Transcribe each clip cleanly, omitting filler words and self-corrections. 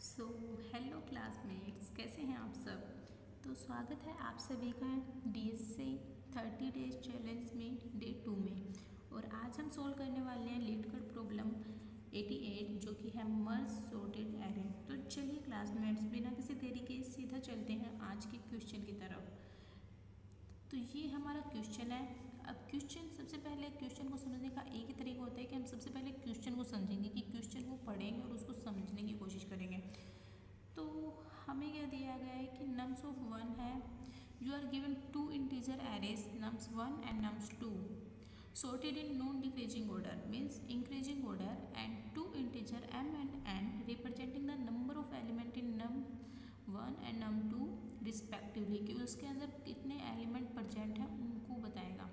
So hello classmates, कैसे हैं आप सब। तो स्वागत है आप सभी का DSA 30 डेज चैलेंज में डे 2 में। और आज हम सोल्व करने वाले हैं लीड कट प्रॉब्लम 88 जो कि है मर्ज सॉर्टेड एरे। तो चलिए क्लासमेट्स, बिना किसी देरी के सीधा चलते हैं आज के क्वेश्चन की तरफ। तो ये हमारा क्वेश्चन है। अब क्वेश्चन, सबसे पहले क्वेश्चन को समझने का एक ही तरीका होता है कि हम सबसे पहले क्वेश्चन को समझेंगे, कि क्वेश्चन को पढ़ेंगे और उसको समझने की कोशिश करेंगे। तो हमें क्या दिया गया है कि नम्स ऑफ वन है। You are given two integer arrays nums 1 and nums 2 sorted in non-decreasing order means increasing order and two integer m and n representing the number of element in num 1 and num 2 respectively कि उसके अंदर कितने element present हैं उनको बताएगा।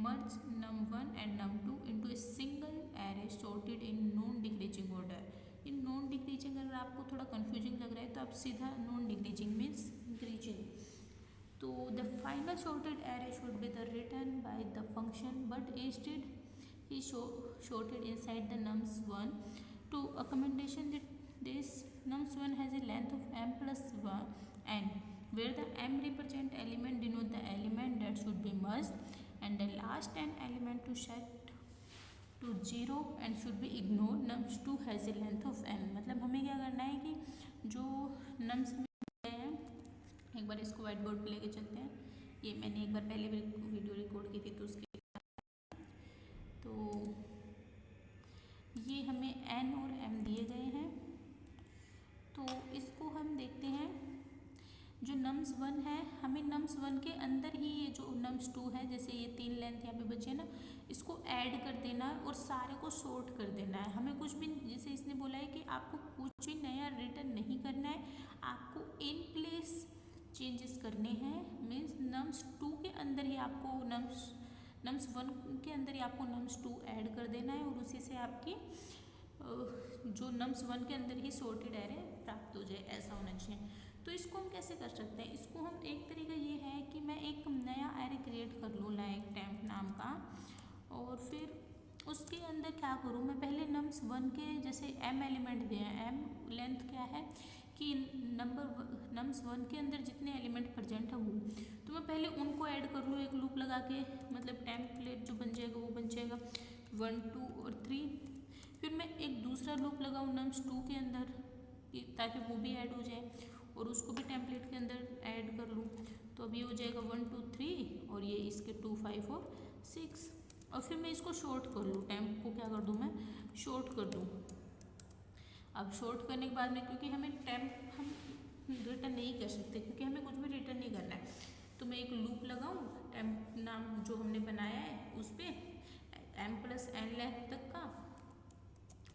merge num 1 and num 2 into a single array sorted in non-decreasing order। In non decreasing अगर आपको थोड़ा कंफ्यूजिंग लग रहा है तो आप सीधा नॉन डिक्रीजिंग मीन्स इंक्रीजिंग। तो the final sorted array should be the written by the function, but instead he sorted inside the nums 1 to accommodation that this nums 1 has a length of m plus 1 n, where the m represent element denote the element that should be merged and the last n element to set to 0 and should be ignored। nums 2 has a length of n। मतलब हमें क्या करना है कि जो nums में हैं, एक बार इसको व्हाइट बोर्ड पे लेके चलते हैं। ये मैंने एक बार पहले भी वीडियो रिकॉर्ड की थी तो उसके तो ये हमें n और m दिए गए हैं। तो इसको हम देखते हैं। जो नम्स 1 है, हमें नम्स 1 के अंदर ही ये जो नम्स 2 है, जैसे ये 3 लेंथ यहाँ पे बचे ना, इसको ऐड कर देना है और सारे को सॉर्ट कर देना है। हमें कुछ भी, जैसे इसने बोला है कि आपको कुछ भी नया रिटर्न नहीं करना है, आपको इन प्लेस चेंजेस करने हैं। मीन्स नम्स 2 के अंदर ही आपको नम्स 1 के अंदर ही आपको नम्स 2 ऐड कर देना है और उसी से आपकी जो नम्स 1 के अंदर ही सॉर्टेड एरे प्राप्त हो जाए, ऐसा होना चाहिए। तो इसको हम कैसे कर सकते हैं? इसको हम, एक तरीका ये है कि मैं एक नया एरे क्रिएट कर लूँ लाइक टेम्प नाम का, और फिर उसके अंदर क्या करूँ, मैं पहले नम्स 1 के जैसे m एलिमेंट दिए हैं, m लेंथ क्या है कि नम्स 1 के अंदर जितने एलिमेंट प्रेजेंट है वो, तो मैं पहले उनको ऐड कर लूँ एक लूप लगा के। मतलब टेम्पलेट जो बन जाएगा वो बन जाएगा 1 2 और 3। फिर मैं एक दूसरा लूप लगाऊँ नम्स 2 के अंदर ताकि वो भी ऐड हो जाए और उसको भी टेम्पलेट के अंदर ऐड कर लूँ। तो अब ये हो जाएगा 1 2 3 और ये इसके 2 5 और 6। और फिर मैं इसको शॉर्ट कर लूँ, टेम्प को क्या कर दूँ मैं शॉर्ट कर दूँ। अब शॉर्ट करने के बाद में, क्योंकि हमें टेम्प हम रिटर्न नहीं कर सकते क्योंकि हमें कुछ भी रिटर्न नहीं करना है, तो मैं एक लूप लगाऊँ टेम्प नाम जो हमने बनाया है उस पर m प्लस n लेंथ तक का,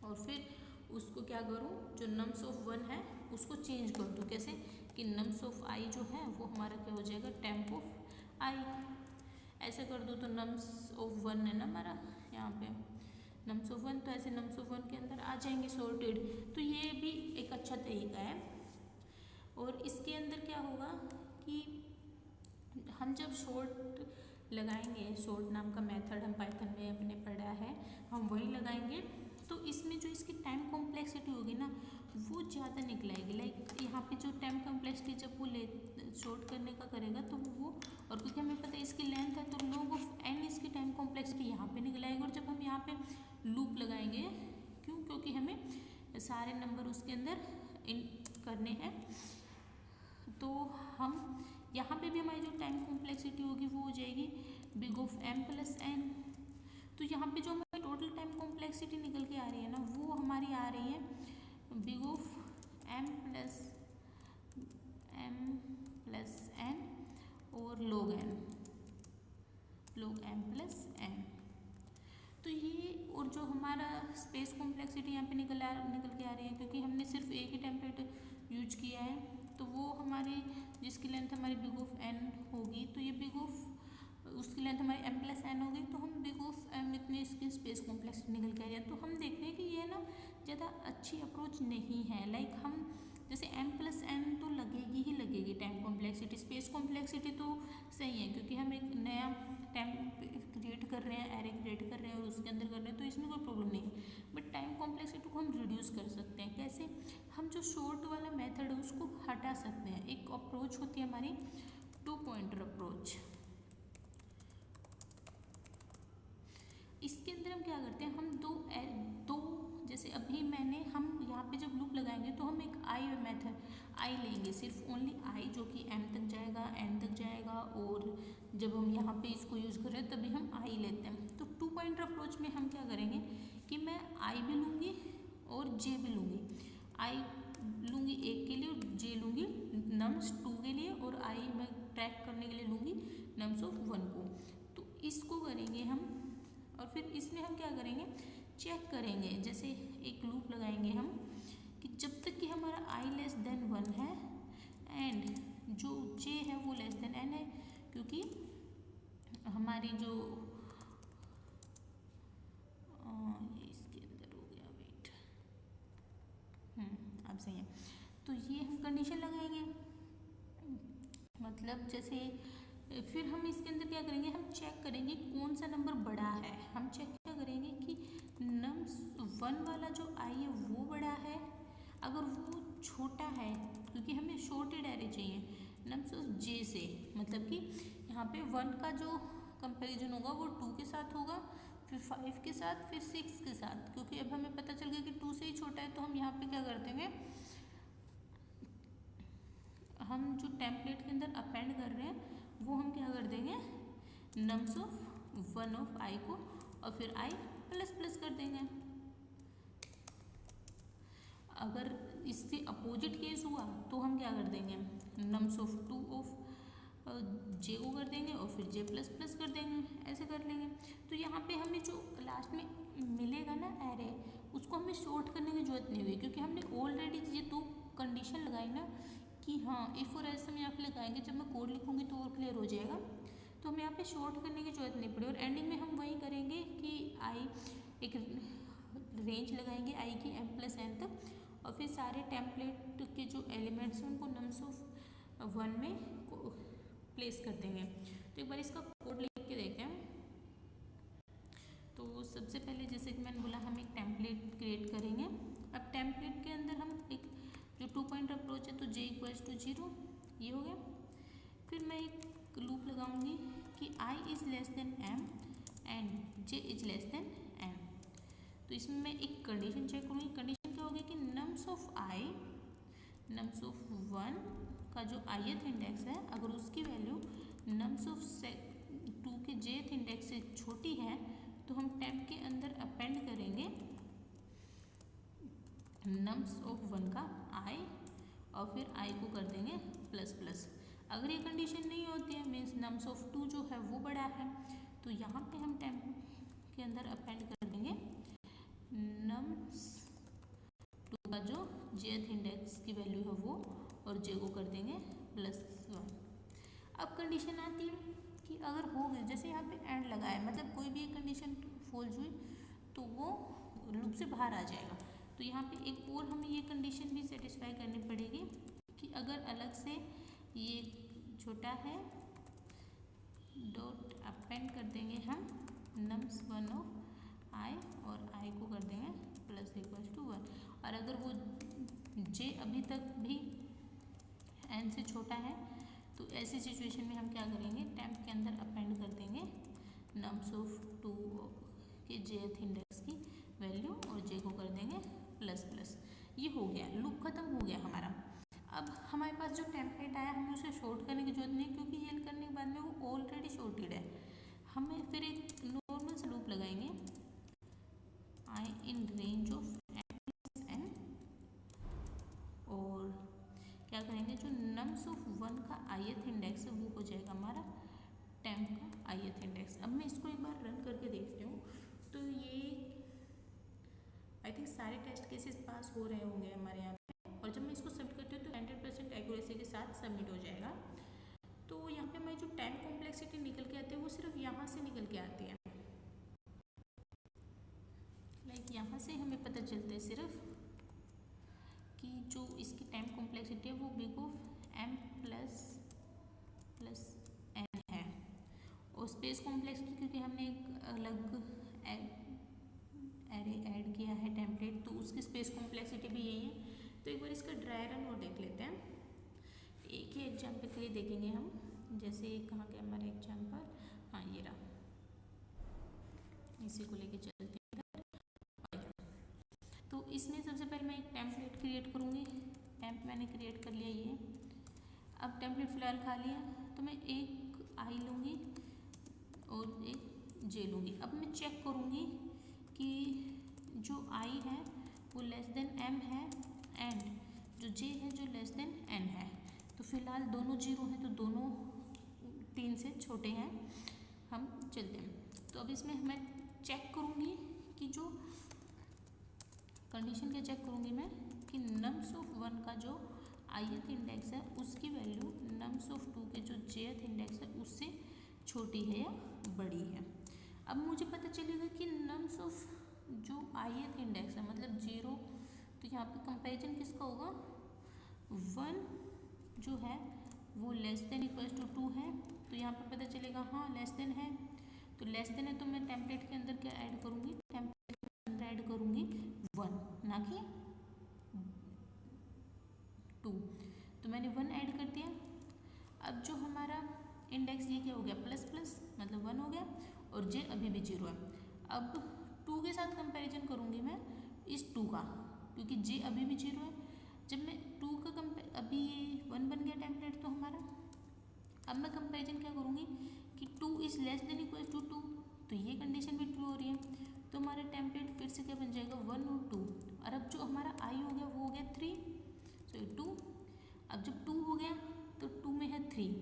और फिर उसको क्या करूँ, जो नम्स ऑफ 1 है उसको चेंज कर दूँ। कैसे कि नम्स ऑफ i जो है वो हमारा क्या हो जाएगा टेम्प ऑफ i। ऐसे कर दूँ तो नम्स ऑफ 1 है ना हमारा यहाँ पे नम्स ऑफ 1, तो ऐसे नम्स ऑफ 1 के अंदर आ जाएंगे सॉर्टेड। तो ये भी एक अच्छा तरीका है। और इसके अंदर क्या होगा कि हम जब शॉर्ट लगाएंगे, शॉर्ट नाम का मेथड हम पाइथन में अपने पढ़ा है, हम वही लगाएंगे, तो इसमें जो इसकी टाइम कॉम्प्लेक्सिटी होगी ना वो ज़्यादा निकलाएगी। लाइक यहाँ पे जो टाइम कॉम्प्लेक्सिटी जब वो ले शॉर्ट करने का करेगा तो वो, और क्योंकि हमें पता है इसकी लेंथ है तो log ऑफ n इसकी टाइम कॉम्प्लेक्सिटी यहाँ पे निकलाएगी। और जब हम यहाँ पे लूप लगाएंगे, क्योंकि हमें सारे नंबर उसके अंदर इन करने हैं, तो हम यहाँ पे भी हमारी जो टाइम कॉम्प्लेक्सिटी होगी वो हो जाएगी big of m plus n। तो यहाँ पे जो हमारी टोटल टाइम कॉम्प्लेक्सिटी निकल के आ रही है ना वो हमारी आ रही है big of m plus n और log m प्लस n। तो ये, और जो हमारा स्पेस कॉम्प्लेक्सिटी यहाँ पे निकल के आ रही है, क्योंकि हमने सिर्फ एक ही टेम्पलेट यूज किया है, तो वो हमारी जिसकी लेंथ हमारी बिग ऑफ n होगी, तो ये बिग ऑफ उसकी लेंथ हमारी m प्लस n होगी, तो हम बिग ऑफ m इतनी इसकी स्पेस कॉम्प्लेक्सिटी निकल के आ रही है। तो हम देखते हैं कि ये ना ज़्यादा अच्छी अप्रोच नहीं है। लाइक हम जैसे m प्लस n तो लगेगी ही लगेगी टाइम कॉम्प्लेक्सिटी, स्पेस कॉम्प्लेक्सिटी तो सही है क्योंकि हम एक नया टाइम क्रिएट कर रहे हैं, एरे क्रिएट कर रहे हैं और उसके अंदर कर रहे हैं, तो इसमें कोई प्रॉब्लम नहीं है। बट टाइम कॉम्प्लेक्सिटी को हम रिड्यूस कर सकते हैं। कैसे? हम जो शॉर्ट वाला मेथड है उसको हटा सकते हैं। एक अप्रोच होती है हमारी 2 पॉइंटर अप्रोच। इसके अंदर हम क्या करते हैं, हम दो जैसे अभी हम यहाँ पे जब लूप लगाएंगे तो हम एक आई मेथड आई लेंगे, सिर्फ ओनली आई, जो कि एम तक जाएगा, एन तक जाएगा, और जब हम यहाँ पे इसको यूज़ कर रहे हैं तभी हम आई लेते हैं। तो 2 पॉइंटर अप्रोच में हम क्या करेंगे कि मैं आई भी लूँगी और जे भी लूँगी। आई लूँगी 1 के लिए और जे लूँगी नम्स 2 के लिए, और आई मैं ट्रैक करने के लिए लूँगी नम्स ऑफ 1 को। तो इसको करेंगे हम, और फिर इसमें हम क्या करेंगे, चेक करेंगे। जैसे एक लूप लगाएंगे हम कि जब तक कि हमारा आई लेस देन 1 है एंड जो जे है वो लेस देन एन है, क्योंकि हमारी जो इसके अंदर हो गया, वेट, अब सही है। तो ये हम कंडीशन लगाएंगे, मतलब जैसे फिर हम इसके अंदर क्या करेंगे, हम चेक करेंगे कौन सा नंबर बड़ा है। हम चेक क्या करेंगे कि नम्स 1 वाला जो आई है वो बड़ा है। अगर वो छोटा है, क्योंकि हमें शॉर्टेड एरे चाहिए नम्स ऑफ जे से, मतलब कि यहाँ पे 1 का जो कंपैरिजन होगा वो 2 के साथ होगा, फिर 5 के साथ, फिर 6 के साथ। क्योंकि अब हमें पता चल गया कि 2 से ही छोटा है, तो हम यहाँ पे क्या कर देंगे, हम जो टेम्पलेट के अंदर अपेंड कर रहे हैं वो हम क्या कर देंगे, नम्स ऑफ 1 ऑफ आई को, और फिर आई प्लस प्लस कर देंगे। अगर इससे अपोजिट केस हुआ तो हम क्या कर देंगे, नम्स ऑफ 2 ऑफ जे को कर देंगे और फिर जे प्लस प्लस कर देंगे, ऐसे कर लेंगे। तो यहाँ पे हमें जो लास्ट में मिलेगा ना एरे, उसको हमें शॉर्ट करने की जरूरत नहीं हुई, क्योंकि हमने ऑलरेडी ये 2 कंडीशन लगाई ना कि हाँ इफ़ और एल्स हम यहाँ पे लगाएंगे, जब मैं कोड लिखूँगी तो और क्लियर हो जाएगा। तो हमें यहाँ पे शॉर्ट करने की जरूरत नहीं पड़ी, और एंडिंग में हम वही करेंगे कि आई एक रेंज लगाएंगे आई की m प्लस n तक, और फिर सारे टेम्पलेट के जो एलिमेंट्स हैं उनको नम्स ऑफ 1 में प्लेस कर देंगे। तो एक बार इसका कोड लिख के देखते हैं। तो सबसे पहले जैसे कि मैंने बोला, हम एक टेम्पलेट क्रिएट करेंगे। अब टेम्पलेट के अंदर हम एक जो 2 पॉइंट अप्रोच है, तो j इक्वल्स टू 0, ये हो गया। फिर मैं एक लूप लगाऊंगी कि i is less then m and j is less than n। तो इसमें मैं एक कंडीशन चेक करूँगी। कंडीशन क्या होगी कि nums of i, nums of 1 का जो ith इंडेक्स है, अगर उसकी वैल्यू नम्स ऑफ 2 के jth इंडेक्स से छोटी है तो हम टेम्प के अंदर अपेंड करेंगे नम्स ऑफ 1 का i, और फिर i को कर देंगे प्लस प्लस। अगर ये कंडीशन नहीं होती है, मीन्स नम्स ऑफ 2 जो है वो बड़ा है, तो यहाँ पे हम टेम्प के अंदर अपेंड कर देंगे नम्स 2 का जो jth इंडेक्स की वैल्यू है वो, और j को कर देंगे +1। अब कंडीशन आती है कि अगर हो गए, जैसे यहाँ पे एंड लगा है, मतलब कोई भी एक कंडीशन फॉल्स हुई तो वो लूप से बाहर आ जाएगा। तो यहाँ पे एक और हमें ये कंडीशन भी सेटिस्फाई करनी पड़ेगी कि अगर अलग से ये छोटा है, डॉट अपेंड कर देंगे हम नम्स 1 ऑफ आई, और आई को कर देंगे प्लस इक्वल्स टू 1। और अगर वो जे अभी तक भी एन से छोटा है, तो ऐसी सिचुएशन में हम क्या करेंगे, टेम्प के अंदर अपेंड कर देंगे नम्स ऑफ 2 के jth इंडेक्स की वैल्यू, और जे को कर देंगे प्लस प्लस। ये हो गया, लूप खत्म हो गया हमारा। अब हमारे पास जो टेम्पलेट आया, हमें उसे शॉर्ट करने की जरूरत नहीं, क्योंकि ये करने के बाद में वो ऑलरेडी शॉर्टेड है। हमें फिर एक नॉर्मल सा लूप लगाएंगे, i in range of m plus n, और क्या करेंगे, जो नम्स ऑफ 1 का ith इंडेक्स है वो हो जाएगा हमारा टेम्प का ith इंडेक्स। अब मैं इसको एक बार रन करके देखती हूँ। तो ये आई थिंक सारे टेस्ट केसेस पास हो रहे होंगे हमारे यहाँ पे, और जब मैं इसको सबमिट करती हूँ तो 100% एक्यूरेसी के साथ सबमिट हो जाएगा। तो यहाँ पे हमारी जो टाइम कॉम्प्लेक्सिटी निकल के आती है वो सिर्फ यहाँ से निकल के आती है, लाइक यहाँ से हमें पता चलता है सिर्फ कि जो इसकी टाइम कॉम्प्लेक्सिटी है वो big of m plus n है। और स्पेस कॉम्प्लेक्सिटी, क्योंकि हमने एक अलग एरे ऐड किया है टेम्पलेट, तो उसकी स्पेस कॉम्प्लेक्सिटी भी यही है। तो एक बार इसका ड्राई रन और देख लेते हैं। एक ही एग्जाम्पल के लिए देखेंगे हम, जैसे कहाँ के हमारे एग्जाम्पल, हाँ ये रहा, इसी को लेके चलते हैं। तो इसमें सबसे पहले मैं एक टेम्पलेट क्रिएट करूँगी। टेम्प मैंने क्रिएट कर लिया ये। अब टेम्पलेट फ़िलहाल खाली है, तो मैं एक आई लूँगी और एक जे लूँगी। अब मैं चेक करूँगी कि जो आई है वो लेस देन एम है एंड जो जे है जो लेस देन एन है। तो फिलहाल दोनों जीरो हैं, तो दोनों 3 से छोटे हैं। हम चलते हैं। तो अब इसमें मैं चेक करूँगी कि जो कंडीशन क्या चेक करूँगी मैं कि नम्स ऑफ 1 का जो ith इंडेक्स है उसकी वैल्यू नम्स ऑफ 2 के जो jth इंडेक्स है उससे छोटी है या बड़ी है। अब मुझे पता चलेगा कि नम्स ऑफ जो ith इंडेक्स है मतलब 0, तो यहाँ पे कंपैरिजन किसका होगा, 1 जो है वो लेस देन इक्वल्स टू 2 है। तो यहाँ पे पता चलेगा हाँ लेस देन है, तो लेस देन है तो मैं टेम्पलेट के अंदर क्या ऐड करूँगी, टेम्पलेट के अंदर ऐड करूँगी 1 ना कि 2। तो मैंने 1 ऐड कर दिया। अब जो हमारा इंडेक्स ये क्या हो गया, प्लस प्लस मतलब 1 हो गया और जे अभी भी 0 है। अब 2 के साथ कंपैरिजन करूँगी मैं इस 2 का, क्योंकि जे अभी भी 0 है। जब मैं 2 का अभी ये 1 बन गया टेम्पलेट तो हमारा। अब मैं कंपैरिजन क्या करूँगी कि 2 is less than equal to 2, तो ये कंडीशन भी ट्रू हो रही है। तो हमारा टेम्पलेट फिर से क्या बन जाएगा 1 और 2। और अब जो हमारा आई हो गया वो हो गया 3, सो 2। अब जब 2 हो गया तो 2 में है 3,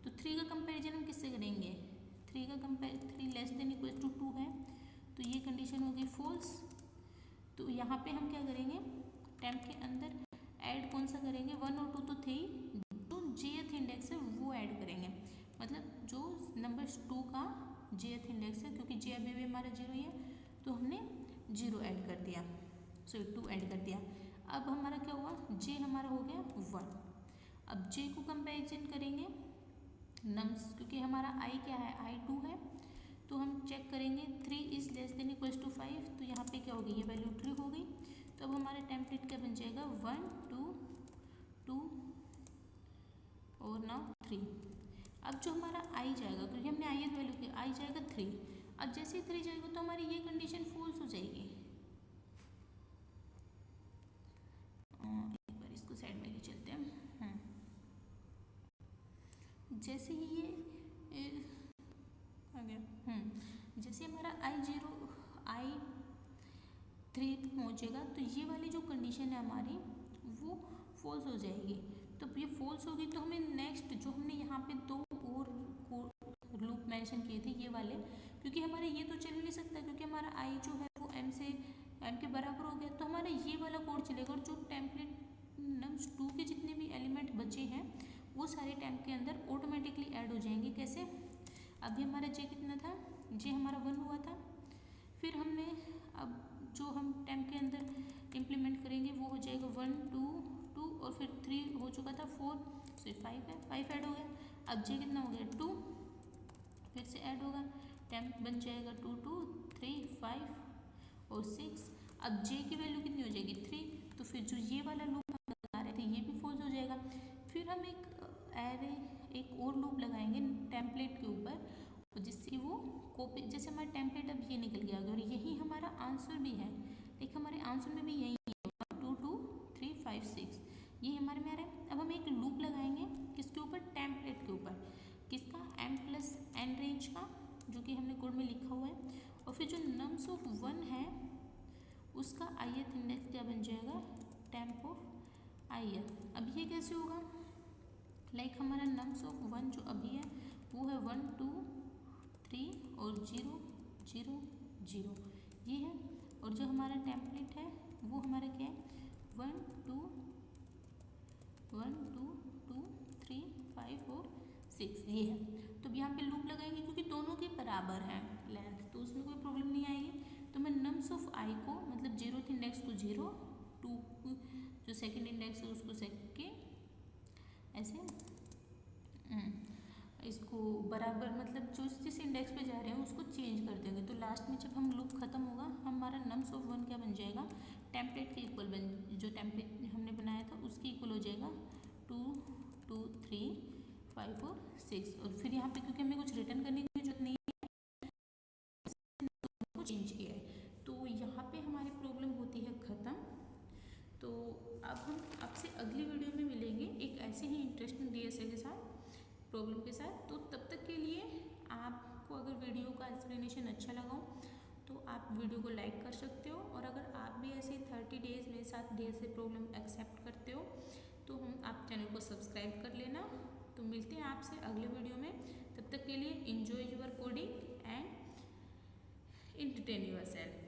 तो 3 का कंपैरिजन हम किससे करेंगे, 3 लेस देन इक्वल टू 2 है, तो ये कंडीशन होगी फॉल्स। तो यहाँ पे हम क्या करेंगे, टेम्प के अंदर ऐड कौन सा करेंगे, 1 और 2 तो थे ही, जो jth इंडेक्स है वो ऐड करेंगे। मतलब जो नंबर 2 का jth इंडेक्स है, क्योंकि जे अभी भी हमारा 0 ही है तो हमने 0 ऐड कर दिया, सो 2 ऐड कर दिया। अब हमारा क्या हुआ, जे हमारा हो गया 1। अब जे को कंपैरिजन करेंगे नम्स, क्योंकि हमारा आई क्या है, आई 2 है, तो हम चेक करेंगे 3 is less than equals to 5, तो यहाँ पे क्या होगी, ये वैल्यू ट्रू हो गई। तो अब हमारा टेम्पलेट क्या बन जाएगा 1 2 2 और नाउ 3। अब जो हमारा आई जाएगा, क्योंकि हमने आई वैल्यू की, आई जाएगा 3। अब जैसे ही 3 जाएगा तो हमारी ये कंडीशन फॉल्स हो जाएगी। एक बार इसको साइड में ले चलते हैं। जैसे ही ये आ गया, जैसे हमारा आई 3 पहुँचेगा तो ये वाली जो कंडीशन है हमारी वो फॉल्स हो जाएगी। तो ये फॉल्स होगी तो हमें नेक्स्ट जो हमने यहाँ पे 2 और लूप मेंशन किए थे ये वाले, क्योंकि हमारे ये तो चल नहीं सकता, क्योंकि हमारा आई जो है वो एम के बराबर हो गया, तो हमारा ये वाला कोड चलेगा। और जो टेम्पलेट नम्स 2 के जितने भी एलिमेंट बचे हैं वो सारे टेम्प के अंदर ऑटोमेटिकली ऐड हो जाएंगे। कैसे, अभी हमारा जे कितना था, जे हमारा 1 हुआ था, फिर हमने अब जो हम टेम्प के अंदर इम्प्लीमेंट करेंगे वो हो जाएगा 1 2 2 और फिर 3 हो चुका था 4, सो 5 है, 5 ऐड हो गया। अब जे कितना हो गया 2, फिर से ऐड होगा, टेम्प बन जाएगा 2 2 3 5 और 6। अब जे की वैल्यू कितनी हो जाएगी 3, तो फिर जो ये वाला लूप हम लगा रहे थे ये भी फॉल्स हो जाएगा। फिर हम एक और लूप लगाएंगे टेम्पलेट के ऊपर, जिससे वो कॉपी, जैसे हमारा टेम्पलेट अब ये निकल गया और यही हमारा आंसर भी है, देखिए हमारे आंसर में भी यही है 1 2 2 3 5 6, ये हमारे में आ रहा है। अब हम एक लूप लगाएंगे किसके ऊपर, टेम्पलेट के ऊपर, किसका, m+n रेंज का, जो कि हमने कोड में लिखा हुआ है। और फिर जो नम्स ऑफ 1 है उसका ith इंडेक्स क्या बन जाएगा, टेम्प ऑफ ith। अब ये कैसे होगा, लाइक हमारा नम्स ऑफ 1 जो अभी है वो है 1 2 3 और 0 0 0 ये है। और जो हमारा टेम्पलेट है वो हमारा क्या है 1 2 2 3 5 और 6 ये है। तो अब यहाँ पे लूप लगाएंगे क्योंकि दोनों के बराबर हैं लेंथ, तो उसमें कोई प्रॉब्लम नहीं आएगी। तो मैं नम्स ऑफ आई को मतलब 0th इंडेक्स को 0, 2 जो सेकंड इंडेक्स है उसको सेकंड, ऐसे इसको बराबर, मतलब जो जिस इंडेक्स पे जा रहे हैं उसको चेंज कर देंगे। तो लास्ट में जब हम लूप खत्म होगा हमारा नम्स ऑफ 1 क्या बन जाएगा, टेम्पलेट के इक्वल जो टेम्पलेट हमने बनाया उसकी इक्वल हो जाएगा 2 2 3 5 और 6। और फिर यहाँ पे क्योंकि हमें कुछ रिटर्न करने की जरूरत नहीं को चेंज किया है, तो यहाँ पे हमारी प्रॉब्लम होती है ख़त्म। तो अब हम आपसे अगली वीडियो में मिलेंगे एक ऐसे ही इंटरेस्टिंग डीएसए के साथ, प्रॉब्लम के साथ। तो तब तक के लिए आपको अगर वीडियो का एक्सप्लेनेशन अच्छा लगा हो तो आप वीडियो को लाइक कर सकते हो, और अगर आप भी ऐसे 30 डेज मेरे साथ डीएसए प्रॉब्लम एक्सेप्ट करते हो तो आप चैनल को सब्सक्राइब कर लेना। तो मिलते हैं आपसे अगले वीडियो में, तब तक के लिए enjoy your coding and entertain yourself.